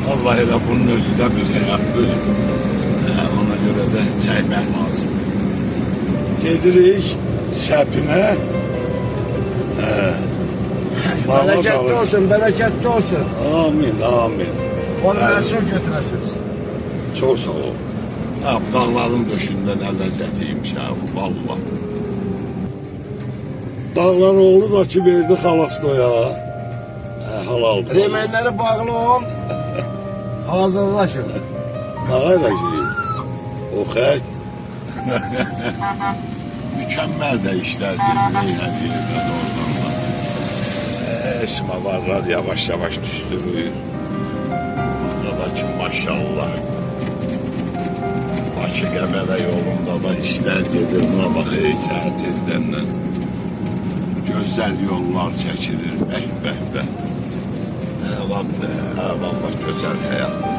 Vallahi elə bunun özü də bir həyatdır. Ona görə də çəkmək lazım. Gedirik səpinə. Bereketli olsun, bereketli olsun. Amin, amin. Onu məsul götürəsiniz. Çox sağ ol. Dağların döşündə nə ləzzətiymiş ha bu valla. Dağlar oğlu da ki verdi Xalaskoya. Halaldır. Remenləri bağlı ol. Hazırlaşın. Nə qədər ki? O xək. Mükəmməl də işlər görmək hər yerdən oradan da. Esmavarlar yavaş yavaş düşdürür. Burada ki maşallah. Bakı Qəbələ yolunda da işlər gedir. Buna bax səhər tezdən. Gözəl yollar çəkilir. Bəh bəh bəh. Vallahi gözəl həyatdır.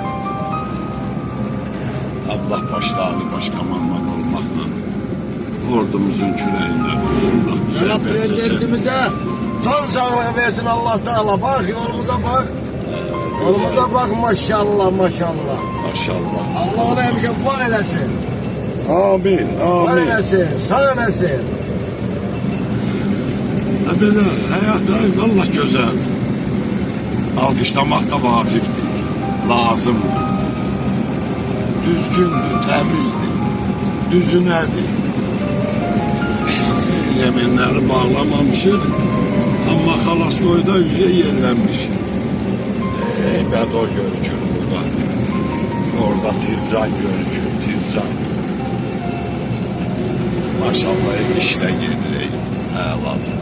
Allah başlarını başkomandan olmaqla ordumuzun kürəyində dursun. Cənab Prezidentimizə can sağlığı versin Allah Teala. Bak yolumuza bak. Yolumuza bak maşallah maşallah. Maşallah. Allah ona həmişə var eləsin. Amin, Var amin. eləsin, sağ eləsin. Belə həyat vallahi gözəl. Alqışlamaq da vacibdir, lazımdır. Düzgündür, təmizdir, düzünədir. Yemenləri bağlamamışıq, amma Xalaskoyda yüzə yerlənmişik. Bədo görükür burada. Orada Tircan görükür, Tircan. Maşallah işlə gedirək, əladır.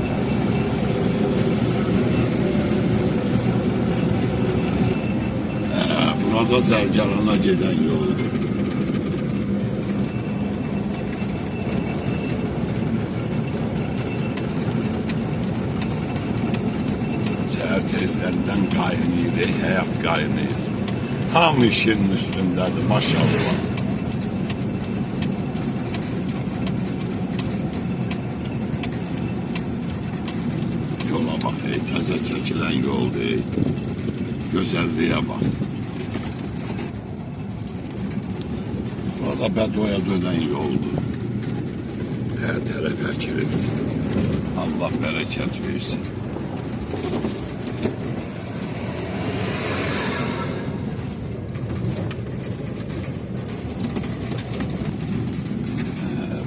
Burada Zərgərana gedən yoldur. Səhər tezlərindən qaynayır, həyat qaynayır. Hamı işinin üstündədir, maşallah. Yola bax, təzə çəkilən yoldur. Gözəlliyə bax. Burada Bədoya dönən yoldur. Hər tərəf əkilibdir. Allah bərəkət versin.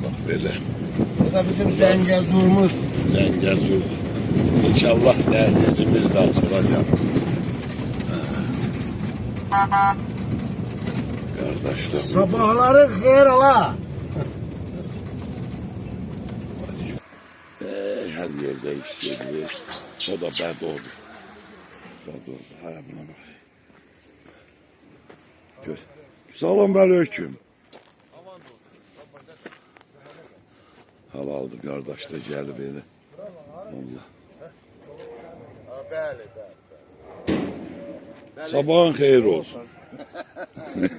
Bax belə. Bu da bizim Zəngəzurumuz. Zəngəzur. İnşallah nəticimiz də açılacaq. Kardeşler. Sabahları xeyir ala. Her yerde işlediler. O da Bədodur. Bədodur. Hay buna bak. Salam aleyküm. Halaldı kardeş de geldi böyle. Allah. Bəli. Sabahın xeyir olsun.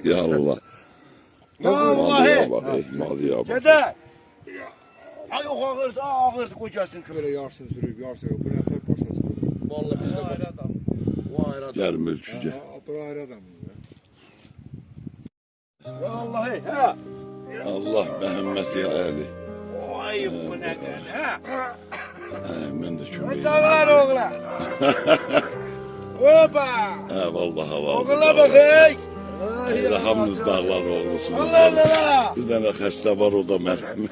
Ya Allah. Malıya bak, malıya bak. Dede. Ay o ağırdı kocasın ki. Böyle yarsın sürüp yarsın. Bu ne kadar başlasın. Vallahi biz de ayrı adam. O ayrı adam. Gel mülküce. Bu ayrı adam. Vallahi ha. Allah Mehmet Yereli. Ay bu neden ha. Ben de şunu. Dağlar oğlan. Oba. Vallahi. Oğula bak ey. Hamınız dağlar oğlusunuz. Allah. Bir tane xəstə var o da mənim.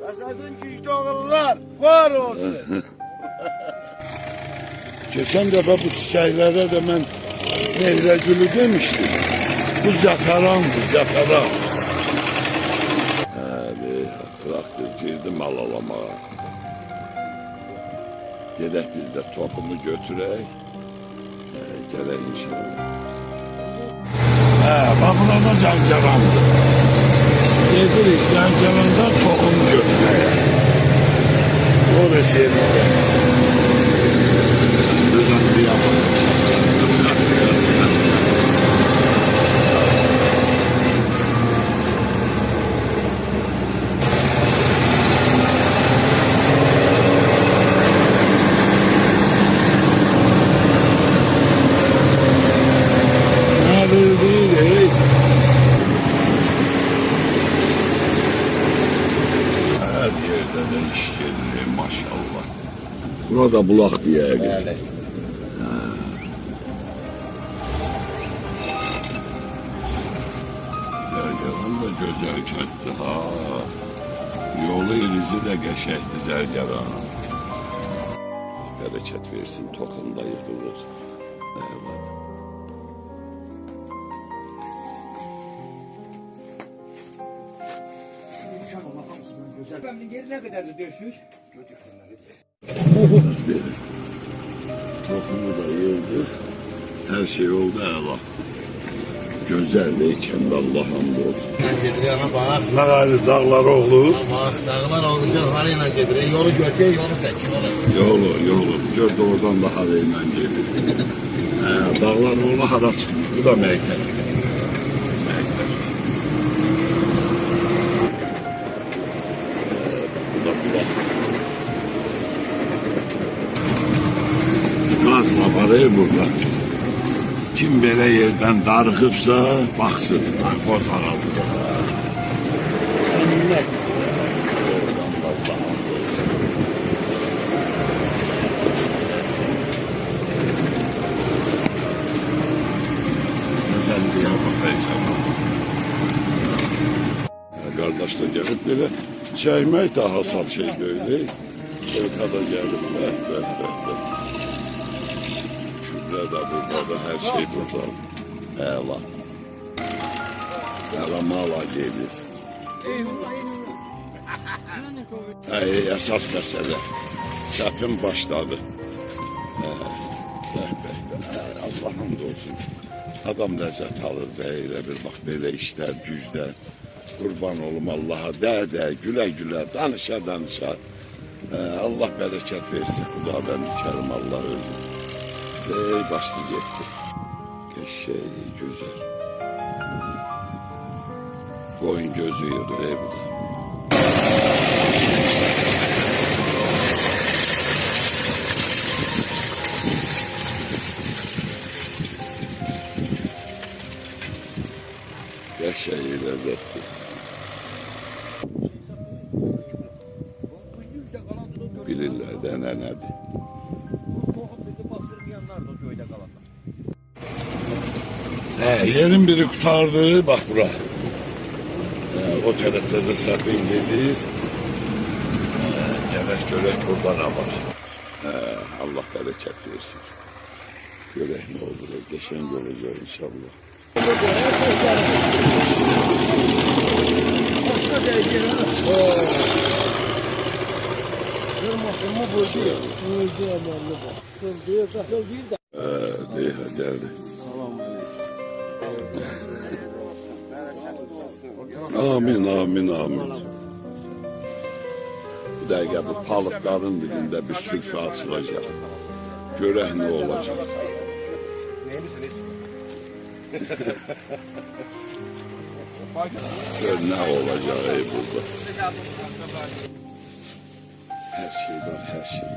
Yaşadın güçlü oğullar. Var olsun. Geçen defa bu çiçeklere de ben Mehregül'ü demiştim. Bu zəfərandır, zəfəran. Traktör girdi mal alamağa. Gedək biz də topumu götürək. Gələk inşallah. Bax burada Zəngərandır. Gedirik Zəngəranda topumu götürək. Orası yerində. Düzəndi yapalım. Bulağa da bulaq deyək. Bəli. Zərgəran da gözəl kətdir ha. Yolu ilizi də qəşəkdir Zərgəran. Bərəkət versin, toxumda yıxılır. Evet. Efendim geri ne kadardı 500? Tohumu da yıldı. Her şey oldu ela. Güzelliğiken de Allah hamdolsun. Ben gedireyene bak. Ne gayrı dağlar oğlu. Bak dağlar olacak harıyla gedireyim. Yolu göreceğim yolu çekin onu. Yolu. Gördü oradan da harayla gelir. Dağlar oğlu hara çıkmış. Bu da mektepti. Bu da bulak. Gazla var burada. Kim belə yerdən darıxıbsa, baxsın. Boz aradı. Güzelliğe bakaysan. Qardaş da gəlib belə çəkmək də hasar şey böyle. Ortada gəlib. Burada, burada, her şey burada. Ela. Ela mala gelir. Esas mesele. Səpin başladı. Allah hamdolsun. Adam ləzzət alır da elə bir bax belə işlər, güclər. Qurban olum Allah'a. Də, gülə, danışa. Allah bərəkət versin. Xuda ben Kerim Allah özü. Bastı gitti. Şey güzel. Koyun gözü yıldır bu da. Şey lezzetli. Bilirler de nedir. Yerin biri kurtardı, bak bura. O tarafta da sapın gelir. Gerek görek buradan var. Allah bereket versin. Görek ne olur, geçen göreceğiz inşallah. Geldi. Amin. Bir dakika bu palıkların dilinde bir sürü açılacak. Görək ne olacak. Gör ne olacak burada. Her şey var, her şey.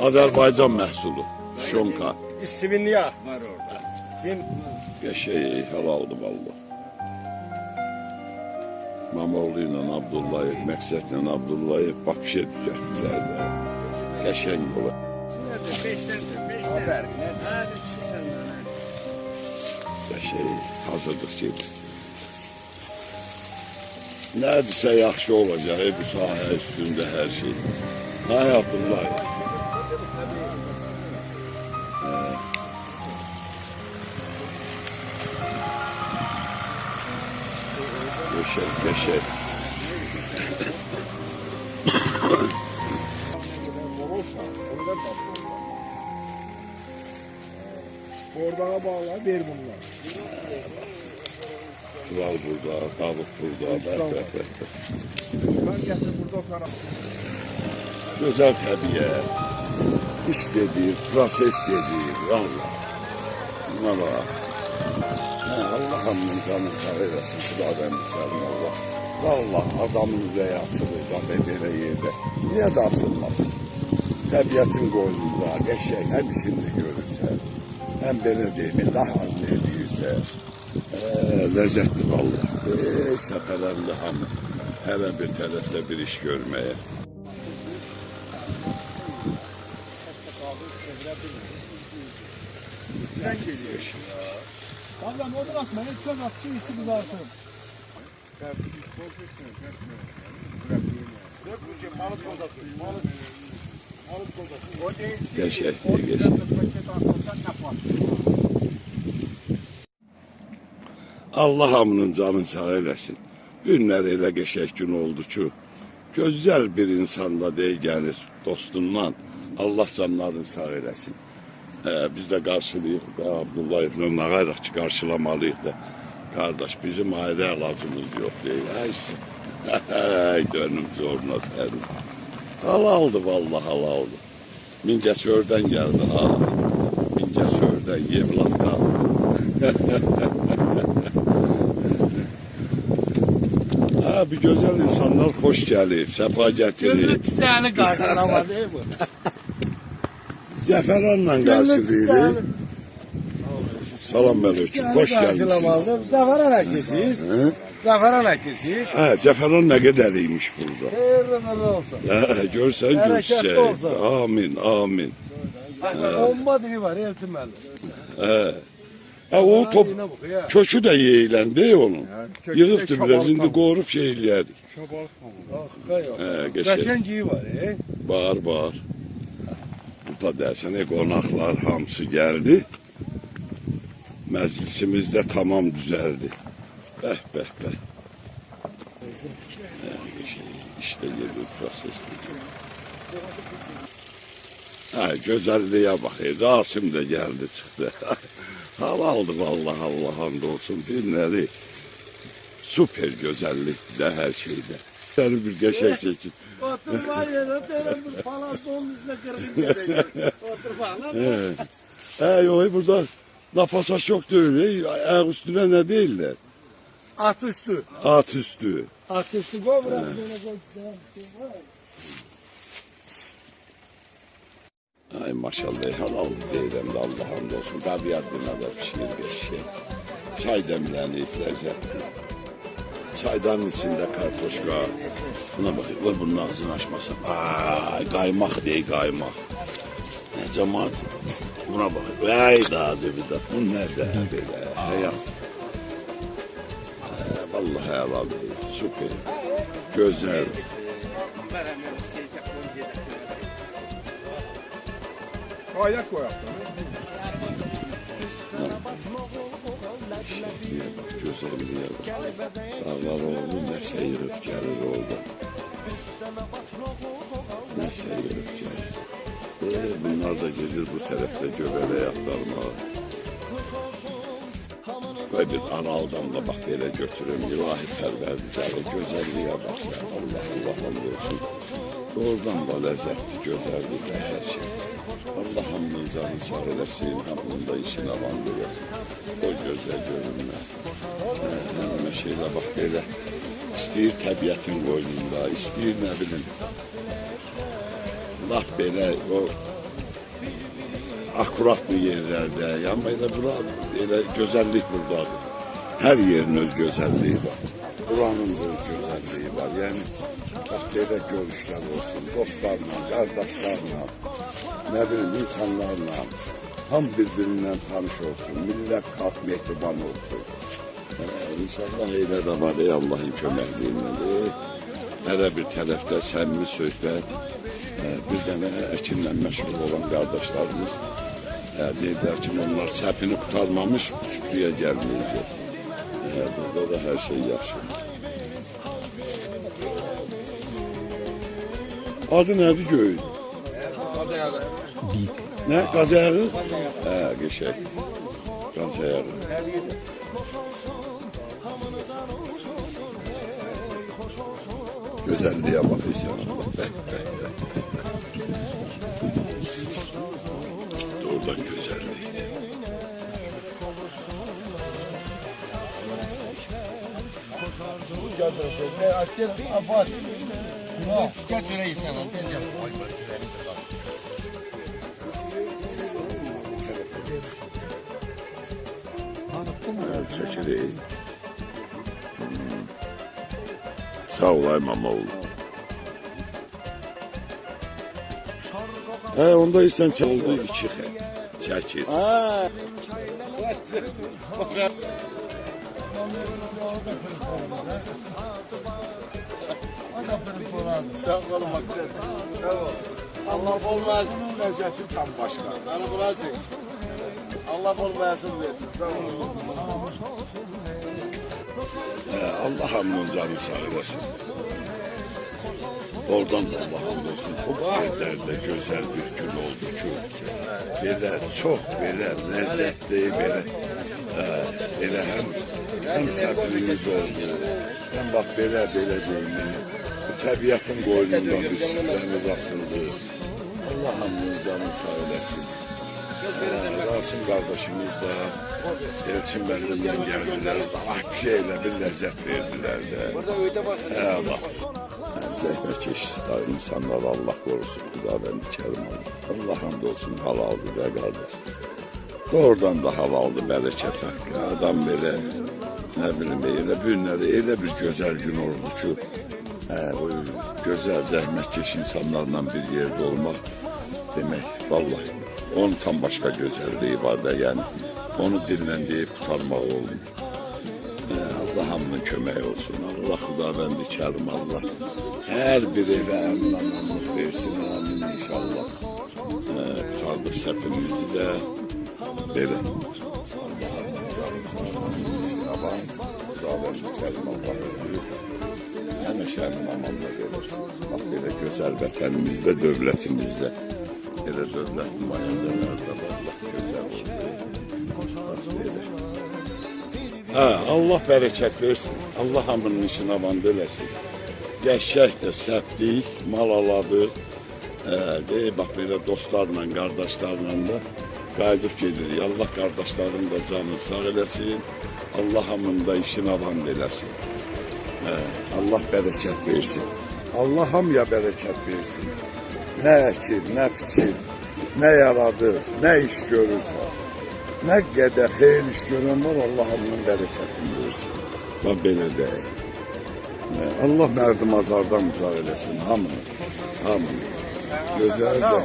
Azerbaycan məhsulu. Şonka. İsvinya. Var orada. Şey halaldı valla. Mamoğlu ile Abdullayev, Məqsədlə Abdullayev bak bir şey düzəltdilər də. Qəşəng olar. Şey hazırlık gedir. Neredeyse yaxşı olacak bu sahə üstünde her şey. Ne yapırlar? Geçer. Ordağa bağla, ver bunlar. Kral burada, tavuk burada. Ben getir burada otaram. Güzel təbiət. İş gedir, proses gedir. Allah. Buna bak. Allah hamdın canını sağ eylesin. Sıra ben içerim Allah. Vallahi adamın rəyası burada belə yerdə. Niyə də asılmasın? Təbiətin qoynunda, qəşək, həmsini görürsən. Hem belə deyim, lahar ne deyirsə, ləzzətli vallahi. Səpələndi hamı. Her bir tarafta bir iş görmeye. Tren geliyor. Vallahi odun atmayın, çöz atçı içi kızarsın. Geçek diye geç. Allah hamının canını sağ eylesin. Günler elə geçek gün oldu ki, güzel bir insanda dey gelir dostundan. Allah canlarını sağ eylesin. Biz de karşılayıq da Abdullah ibn Nağayraq ki karşılamalıyıq da. Kardeş bizim ayrı ilacımız yok değil. Ay dönüm zoruna serin. Halaldı vallahi halaldı. Mingəçördən geldi ha. Mingəçördən Yevlak'tan. Ha bir güzel insanlar hoş gelip, sefa getirir. Gönlü çiçeğini karşılama değil mi? Zəfəranla karşılayır. Salam aleyküm, hoş geldiniz. Zaferan akisiyiz. Zaferan akisiyiz. Ha, Zəfəran ne kadarıymış burada. Hayırlı olsun. Görsen Bereketli görsün. olsun. Amin, amin. Bomba dibi var eltimeli. O top kökü de yeğlendi onun. kökü de Yığıptı biraz çabalık indi kaldı. korup şeylerdik. Geçer. Kaşenciyi var. Bağır bağır. Burada dersene konaklar hamısı geldi. Meclisimiz de tamam düzeldi. Beh beh beh. İşte gelir prosesli. Ha, güzelliğe bak. Rasim de geldi çıktı. Halaldı vallahi Allah hamdolsun. Günleri süper güzellikti de her şeyde. Yani bir geçek çekin. Oturma yere teremiz falan onun üstüne kırgın gelecek. Oturma lan. Yok burada nafasa çok da öyle. Ayak üstüne ne değiller. At üstü. At üstü. At üstü koy bırak. Ay maşallah halal deyirəm də Allah hamdolsun. Tabiatına da pişir geçir. Çay demlenip lezzetli. Çaydanın içinde kartoşka. Buna bakayım. Vay bunun ağzını açmasın. Ay kaymak değil kaymak. Ne cemaat? Buna bakayım. Vay daha bir de. Bu nerede böyle? Beyaz. Vallahi helal değil. Süper. Güzel. Ayak koyak. Şehriye bak, güzelliğe bak. Dağlar oldu, ne seyirip gelir oldu. Ne seyirip gelir. Bunlar da gelir bu tarafta göbele yaplarına. Koy bir araldan da bak yere götürün. İlahi perverdigarı güzelliğe bak ya. Allah Allah olsun. Doğrudan da lezzetli, güzellik her şey. Allah hamdın canı sağ eylesin, hamdın da işine van eylesin. O gözler görünmez. Hemen şeyle bak böyle. İsteyir təbiətin qoynunda, isteyir ne bileyim. Laf belə o akurat bir yerlerde. Yani böyle bura böyle güzellik buradadır. Her yerin öz güzelliği var. Buranın da öz güzelliği var. Yani bak böyle görüşler olsun, dostlarla, kardeşlerle, ne bileyim insanlarla, tam birbirinden tanış olsun, millet kalk mehriban olsun. İnşallah elə də var ey Allah'ın köməkliğiyle. Her bir tərəfdə səmimi söhbət, bir dənə əkinlə məşğul olan qardaşlarımız deyirlər ki, onlar çəpini kurtarmamış, Şükrüyə gəlməyəcək. Burada da her şey yaxşı. Adı nədir Göğün? Ne? Qazayağı? Geçək. Qazayağı. Güzelliğe bakıysan Allah. Doğrudan güzellikti. Evet, çekireyim. Sağ ol İmamoğlu. Onda isen oldu 2 xət. Çəkir. Ha. Sen korumak sen. Tamam. Allah olmaz. Lezzeti tam başka. Sana buraya çek. Allah olmayasın versin. Tamam. Allah hamdın canı sağ olasın. Oradan da Allah hamd olsun. O kadar güzel bir gün oldu ki. Belə, çok belə lezzetli, belə, elə hem səbrimiz oldu. Hem bak belə deyim. Bu təbiətin qoynundan bir süfrəmiz açıldı. Allah hamdın canı sağ olasın. Rasim kardeşimiz de Elçin Bəllim'den geldiler. Vahşi ile bir lezzet verdiler de. Allah. Zəhmətkeş insanlar Allah korusun. Xudadan dikerim Allah hamdolsun halaldır da kardeş. Doğrudan da halaldır bereket hakkı. Adam böyle ne bileyim elə günləri elə bir güzel gün oldu ki o güzel zəhmətkeş insanlarla bir yerde olmak demek vallahi. Onun tam başka güzelliği var da yani. Onu dinlen deyip kurtarmak olmuş. Allah hamdın kömək olsun. Allah Xudabəndi kərim Allah. Hər bir evə əmin-amanlıq versin. Amin inşallah. Kurtardık səpimizi də. Belə. Allah Xudabəndi kərim Allah özü. Həmişə əmin-amanlıq verirsin. Bak belə gözəl vətənimizdə, dövlətimizdə. Elə dövlət nümayəndələr də var. Allah gözəl olsun. Allah bereket versin. Allah hamının işini avand eləsin. Qəşək də səpdik, mal aladı. Bak belə dostlarla, qardaşlarla da qayıdıb gedirik. Allah qardaşların da canını sağ eləsin. Allah hamının da işini avand eləsin. Allah bereket versin. Allah hamıya bereket versin. Ne ekir, ne biçir, ne yaradır, ne iş görürsə. Ne kadar hayır iş gören var Allah'ın bereketini versin. Bak belə deyil. Allah merdim azardan uzak eləsin hamını. Hamını. Gözəl də.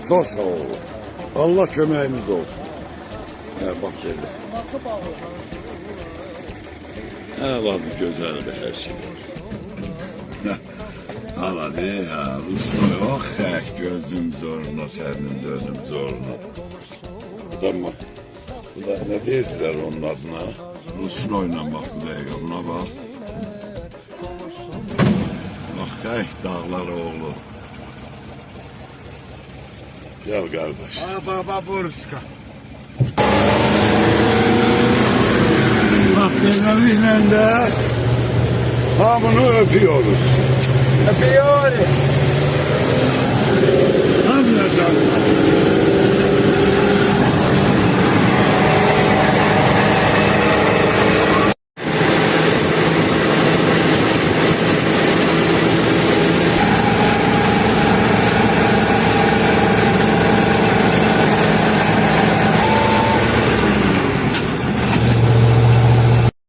Çok sağ olun. Allah köməyiniz olsun. Bak belə. Bak güzel bir her şey. Hala değil ya. Ruslu yok. Gözüm zoruna, senin dönüm zoruna. Tamam. Bu da ne dediler onun adına? Rus'un oynamak bu da buna bak. Bak kayık dağlar oğlu. Gel kardeş. Baba Burska. Bak bebeğiyle de hamını öpüyoruz. Öpüyor. Hamle şansı.